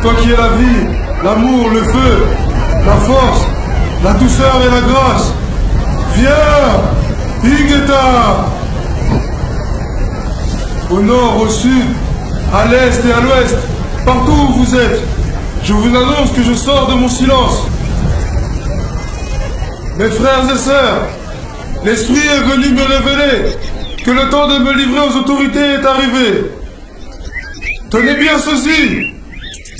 toi qui es la vie, l'amour, le feu, la force, la douceur et la grâce. Viens, Ingeta! Au nord, au sud, à l'est et à l'ouest, partout où vous êtes, je vous annonce que je sors de mon silence. Mes frères et sœurs, l'Esprit est venu me révéler que le temps de me livrer aux autorités est arrivé. Tenez bien ceci.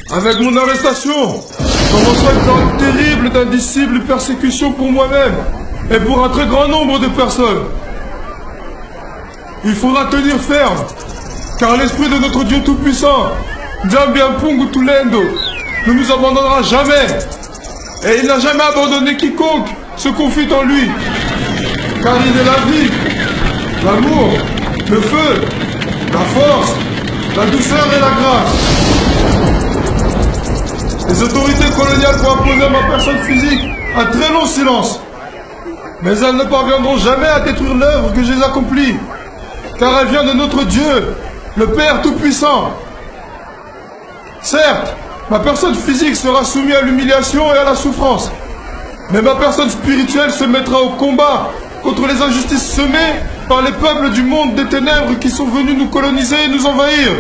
Avec mon arrestation, commencera une période terrible d'indicible persécution pour moi-même et pour un très grand nombre de personnes. Il faudra tenir ferme, car l'Esprit de notre Dieu Tout-Puissant, Djambiampungu Tulendo, ne nous abandonnera jamais. Et il n'a jamais abandonné quiconque se confie en lui. Car il est la vie, l'amour, le feu, la force, la douceur et la grâce. Les autorités coloniales vont imposer à ma personne physique un très long silence. Mais elles ne parviendront jamais à détruire l'œuvre que j'ai accomplie. Car elle vient de notre Dieu, le Père Tout-Puissant. Certes, ma personne physique sera soumise à l'humiliation et à la souffrance. Mais ma personne spirituelle se mettra au combat contre les injustices semées par les peuples du monde des ténèbres qui sont venus nous coloniser et nous envahir.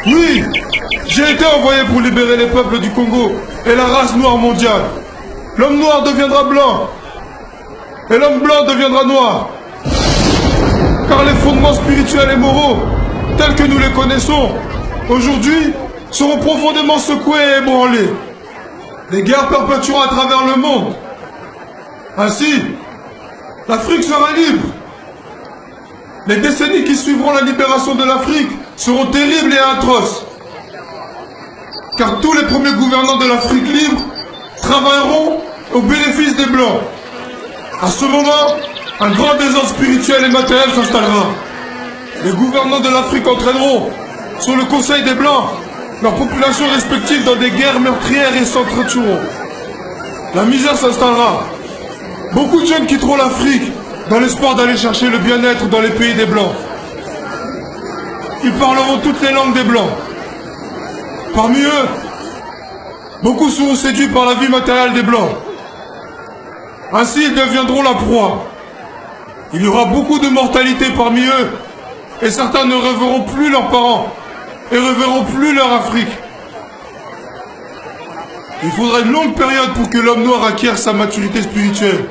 Oui, j'ai été envoyé pour libérer les peuples du Congo et la race noire mondiale. L'homme noir deviendra blanc et l'homme blanc deviendra noir. Car les fondements spirituels et moraux, tels que nous les connaissons, aujourd'hui, seront profondément secoués et ébranlés. Les guerres perpétueront à travers le monde. Ainsi, l'Afrique sera libre. Les décennies qui suivront la libération de l'Afrique seront terribles et atroces. Car tous les premiers gouvernants de l'Afrique libre travailleront au bénéfice des Blancs. À ce moment, un grand désordre spirituel et matériel s'installera. Les gouvernants de l'Afrique entraîneront, sur le conseil des Blancs, leurs populations respectives dans des guerres meurtrières et s'entretueront. La misère s'installera. Beaucoup de jeunes quitteront l'Afrique dans l'espoir d'aller chercher le bien-être dans les pays des Blancs. Ils parleront toutes les langues des Blancs. Parmi eux, beaucoup seront séduits par la vie matérielle des Blancs. Ainsi, ils deviendront la proie. Il y aura beaucoup de mortalité parmi eux, et certains ne reverront plus leurs parents, et reverront plus leur Afrique. Il faudra une longue période pour que l'homme noir acquiert sa maturité spirituelle.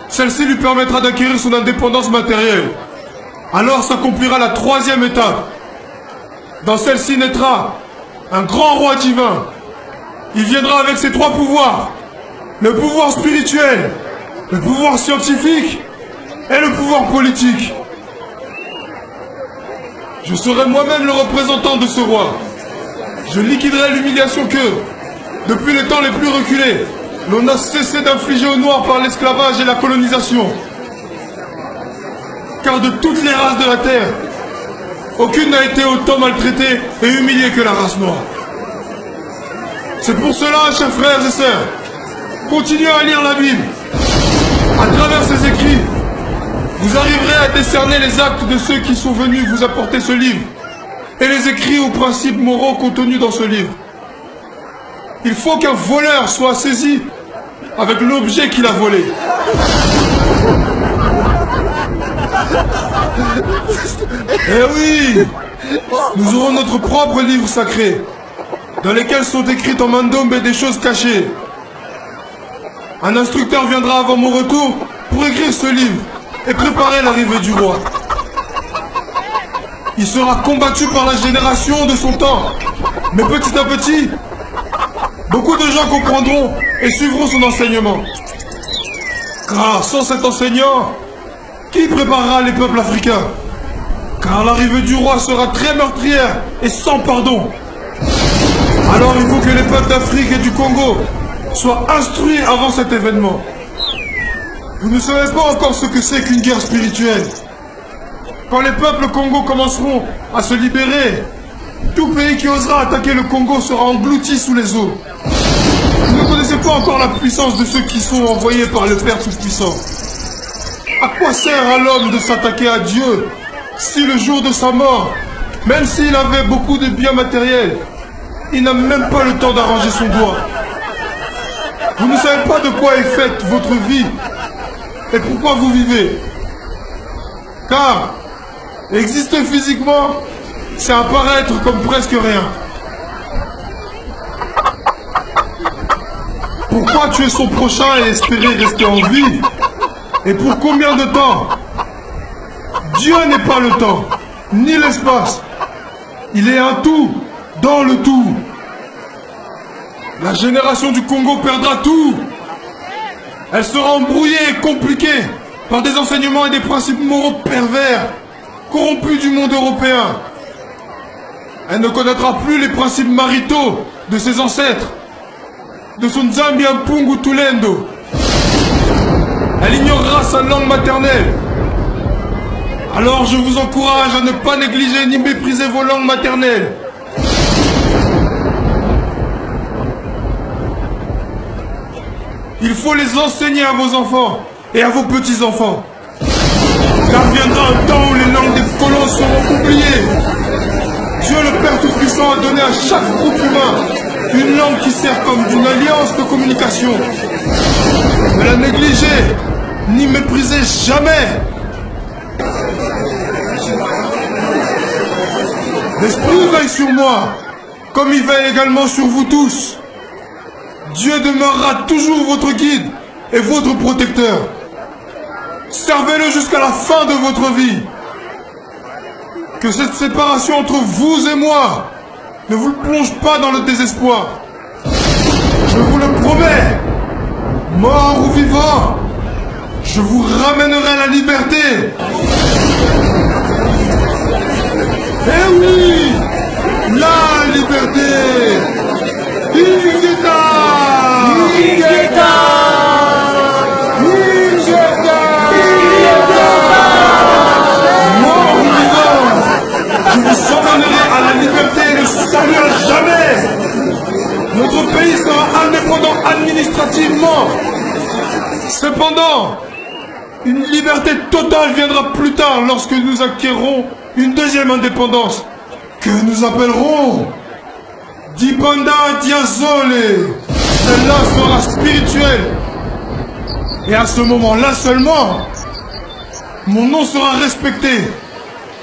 Celle-ci lui permettra d'acquérir son indépendance matérielle. Alors s'accomplira la troisième étape. Dans celle-ci naîtra un grand roi divin. Il viendra avec ses trois pouvoirs. Le pouvoir spirituel, le pouvoir scientifique et le pouvoir politique. Je serai moi-même le représentant de ce roi. Je liquiderai l'humiliation que, depuis les temps les plus reculés, l'on a cessé d'infliger aux Noirs par l'esclavage et la colonisation. Car de toutes les races de la Terre, aucune n'a été autant maltraitée et humiliée que la race noire. C'est pour cela, chers frères et sœurs, continuez à lire la Bible. À travers ses écrits, vous arriverez à décerner les actes de ceux qui sont venus vous apporter ce livre et les écrits ou principes moraux contenus dans ce livre. Il faut qu'un voleur soit saisi avec l'objet qu'il a volé. Eh oui, nous aurons notre propre livre sacré, dans lesquels sont écrites en mandombe des choses cachées. Un instructeur viendra avant mon retour pour écrire ce livre et préparer l'arrivée du roi. Il sera combattu par la génération de son temps, mais petit à petit, beaucoup de gens comprendront et suivront son enseignement. Car sans cet enseignant, qui préparera les peuples africains? Car l'arrivée du roi sera très meurtrière et sans pardon. Alors il faut que les peuples d'Afrique et du Congo soient instruits avant cet événement. Vous ne savez pas encore ce que c'est qu'une guerre spirituelle. Quand les peuples Congo commenceront à se libérer, tout pays qui osera attaquer le Congo sera englouti sous les eaux. Vous ne connaissez pas encore la puissance de ceux qui sont envoyés par le Père Tout-Puissant. À quoi sert à l'homme de s'attaquer à Dieu si le jour de sa mort, Même s'il avait beaucoup de biens matériels, il n'a même pas le temps d'arranger son doigt. Vous ne savez pas de quoi est faite votre vie et pourquoi vous vivez. Car exister physiquement, c'est apparaître comme presque rien. Pourquoi tuer son prochain et espérer rester en vie? Et pour combien de temps? Dieu n'est pas le temps, ni l'espace. Il est un tout, dans le tout. La génération du Congo perdra tout. Elle sera embrouillée et compliquée par des enseignements et des principes moraux pervers, corrompus du monde européen. Elle ne connaîtra plus les principes maritaux de ses ancêtres, de son Nzambi Mpungu Tulendo. Elle ignorera sa langue maternelle. Alors je vous encourage à ne pas négliger ni mépriser vos langues maternelles. Il faut les enseigner à vos enfants et à vos petits-enfants. Car viendra un temps où les langues des colons seront oubliées. Dieu le Père Tout-Puissant a donné à chaque groupe humain une langue qui sert comme d'une alliance de communication. Ne la négligez, ni méprisez jamais. L'Esprit veille sur moi, comme il veille également sur vous tous. Dieu demeurera toujours votre guide et votre protecteur. Servez-le jusqu'à la fin de votre vie. Que cette séparation entre vous et moi ne vous plonge pas dans le désespoir. Je vous le promets, mort ou vivant, je vous ramènerai la liberté. Eh oui, la liberté. Ingeta! Ingeta! Ingeta! Mort ou vivant, je vous emmènerai à la liberté et le salut à jamais. Notre pays sera indépendant administrativement. Cependant, une liberté totale viendra plus tard lorsque nous acquérerons une deuxième indépendance que nous appellerons Dipanda Diazole. Celle-là sera spirituelle. Et à ce moment-là seulement, mon nom sera respecté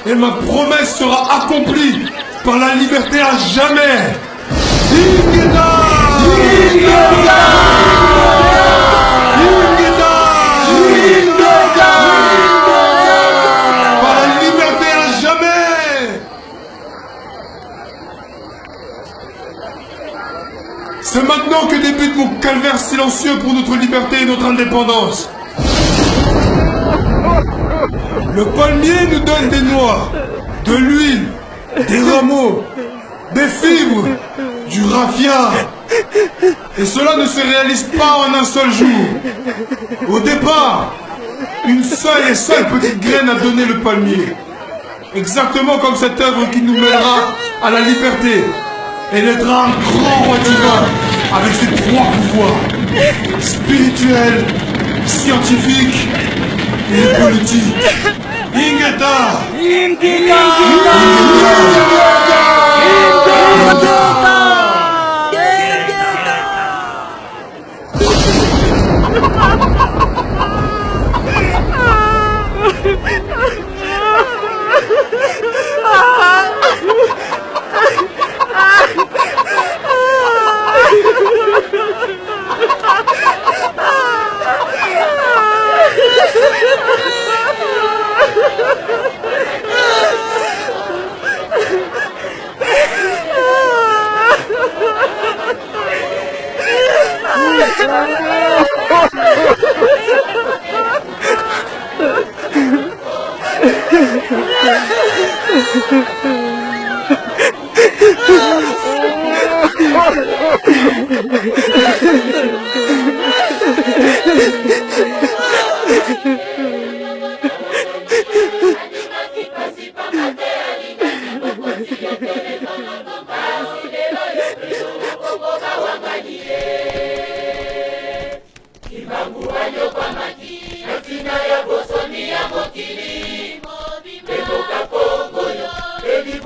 et ma promesse sera accomplie par la liberté à jamais. Ingeta! Ingeta! Ingeta! Ingeta! Par la liberté à jamais. C'est maintenant que débute mon calvaire silencieux pour notre liberté et notre indépendance. Le palmier nous donne des noix, de l'huile, des rameaux, des fibres, du raffia. Et cela ne se réalise pas en un seul jour. Au départ, une seule petite graine a donné le palmier. Exactement comme cette œuvre qui nous mènera à la liberté. Et naîtra un grand roi divin avec ses trois pouvoirs: spirituel, scientifique et politique. Ingeta! Ingeta!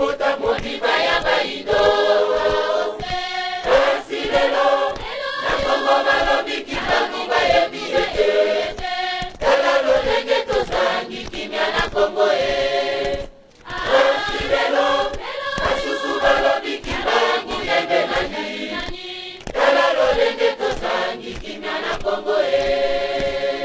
Congo, Congo